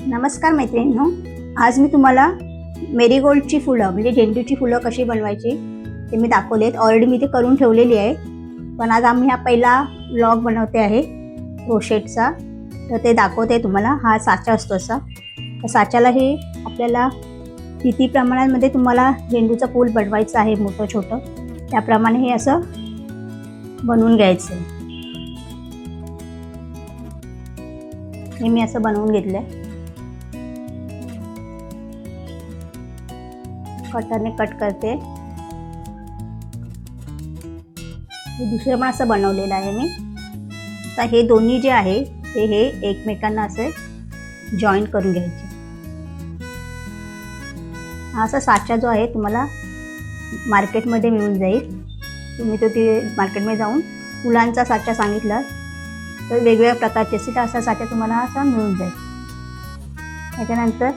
नमस्कार मैत्रिणींनो, आज मी तुम्हाला मेरीगोल्डची फुलं म्हणजे झेंडूची फुलं कशी बनवायची ते मी दाखवलेत. ऑलरेडी मी ते करून ठेवलेली आहे, पण आज आम्ही हा पहिला व्लॉग बनवते आहे क्रोशेटचा. तर ते दाखवते तुम्हाला. हा साचा असतो असा, तर साच्याला हे आपल्याला किती प्रमाणामध्ये तुम्हाला झेंडूचं फूल बनवायचं आहे मोठं छोटं त्याप्रमाणे हे असं बनवून घ्यायचं. हे मी असं बनवून घेतलं आहे. कटरने कट करते. हे दुसरं पण असं बनवलेलं आहे मी. आता हे दोन्ही जे आहे हे एकमेकांना असे जॉईन करून घ्यायचे. हा असा साचा जो आहे तुम्हाला मार्केटमध्ये मिळून जाईल. तुम्ही तो ते मार्केटमध्ये जाऊन फुलांचा साचा सांगितला तर वेगवेगळ्या प्रकारचे असेल तर असा साचा तुम्हाला असा मिळून जाईल. त्याच्यानंतर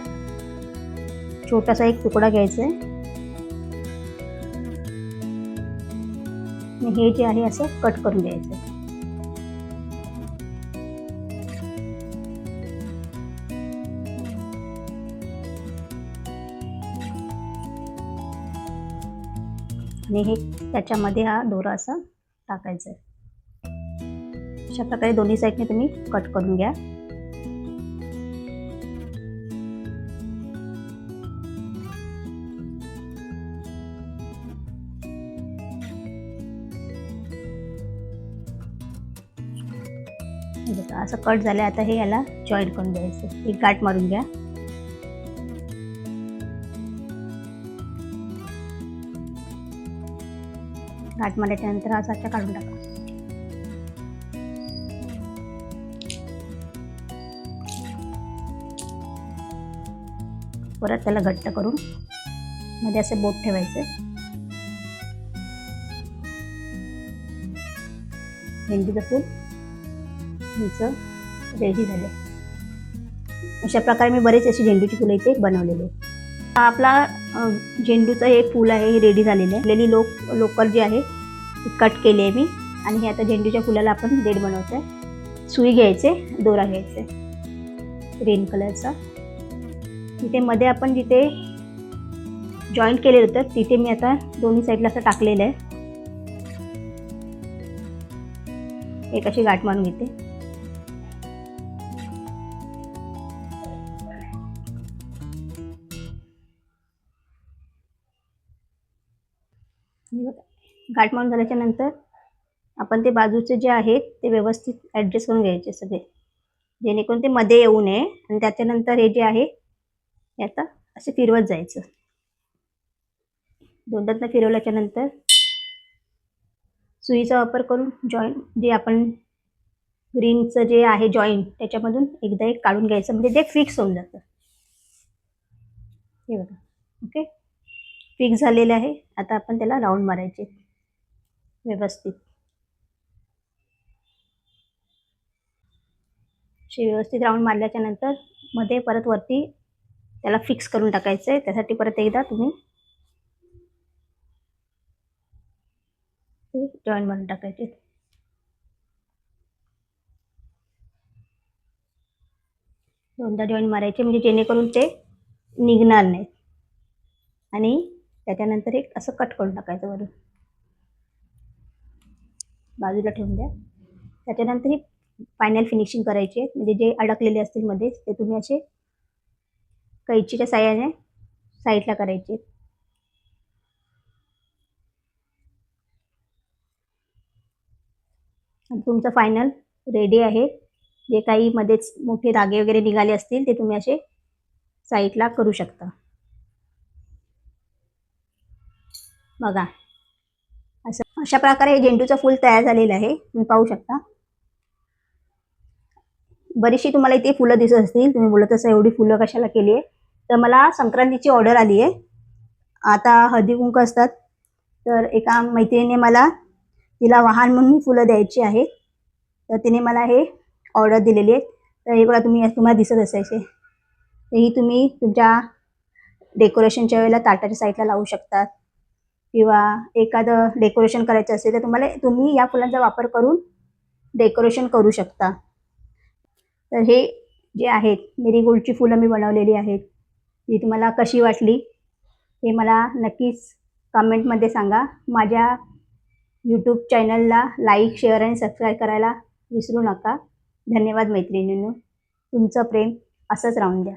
छोटासा एक तुकडा घ्यायचा आहे आणि हे जे आहे असं कट करून घ्यायचं. आणि हे त्याच्यामध्ये हा दोरा असा टाकायचा आहे. अशा प्रकारे दोन्ही साईडने तुम्ही कट करून घ्या. असं कट झालं. आता हे याला जॉईंट करून द्यायचं. एक गाठ मारून घ्या. गाठ मारल्यानंतर हा साचा काढून टाका. परत त्याला घट्ट करून मध्ये असे बोट ठेवायचे. झेंडूचं फूल रेडी झाले. अशा प्रकारे मी बरेच अशी झेंडूची फुलं इथे बनवलेले. आपला झेंडूचं हे फूल आहे हे रेडी झालेलं आहे. आपल्याली लोकल जे आहे कट केले आहे मी. आणि हे आता झेंडूच्या फुलाला आपण देठ बनवतो आहे. सुई घ्यायचे, दोरा घ्यायचे ग्रीन कलरचा. तिथे मध्ये आपण जिथे जॉईंट केलेलं होतं तिथे मी आता दोन्ही साईडला असं टाकलेलं आहे. एक अशी गाठ मारून घेते. गाठ मारून झाल्याच्या नंतर आपण ते बाजूचे जे आहेत ते व्यवस्थित ॲडजस्ट करून घ्यायचे सगळे, जेणेकरून ते मध्ये येऊ नये. आणि त्याच्यानंतर हे जे आहे हे आता असे फिरवत जायचं. दोनदा फिरवल्याच्या नंतर सुईचा वापर करून जॉईंट जे आपण ग्रीनचं जे आहे जॉईंट त्याच्यामधून एकदा एक काढून घ्यायचं, म्हणजे ते फिक्स होऊन जातं. हे बघा, ओके, फिक्स झालेलं आहे. आता आपण त्याला राऊंड मारायचे व्यवस्थित. व्यवस्थित राऊंड मारल्याच्या नंतर मध्ये परत वरती त्याला फिक्स करून टाकायचं आहे. त्यासाठी परत एकदा तुम्ही ते जॉईंट मारून टाकायचे. दोनदा जॉईंट मारायचे म्हणजे जेणेकरून ते निघणार नाही. आणि त्याच्यानंतर एक असं कट करून टाकायचं वरून, बाजूला ठेवून द्या. त्याच्यानंतर ही फायनल फिनिशिंग करायची आहे. म्हणजे जे अडकलेले असतील मध्ये ते तुम्ही असे कैचीच्या साहाय्याने साईडला करायचे. तुमचं फायनल रेडी आहे. जे काही मध्येच मोठे धागे वगैरे निघाले असतील ते तुम्ही असे साईडला करू शकता. बघा, अशा प्रकारे हे झेंडूचं फूल तयार झालेलं आहे. तुम्ही पाहू शकता. बरीचशी तुम्हाला इथे फुलं दिसत असतील. तुम्ही बोलत असं एवढी फुलं कशाला केली आहे. तर मला संक्रांतीची ऑर्डर आली आहे. आता हळदी कुंकू असतात, तर एका मैत्रिणीने मला तिला वाहन म्हणून फुलं द्यायची आहे, तर तिने मला हे ऑर्डर दिलेली आहे. तर हे बघा, तुम्हाला दिसत असायचे. तर ही तुम्ही तुमच्या डेकोरेशनच्या वेळेला ताटाच्या साईडला लावू शकतात, किंवा एखादं डेकोरेशन करायचं असेल तर तुम्ही या फुलांचा वापर करून डेकोरेशन करू शकता. तर हे जे आहेत मेरीगोल्डची फुलं मी बनवलेली आहेत, ती तुम्हाला कशी वाटली हे मला नक्कीच कमेंटमध्ये सांगा. माझ्या यूट्यूब चॅनलला लाईक, शेअर आणि सबस्क्राईब करायला विसरू नका. धन्यवाद मैत्रिणींनो. तुमचं प्रेम असंच राहून द्या.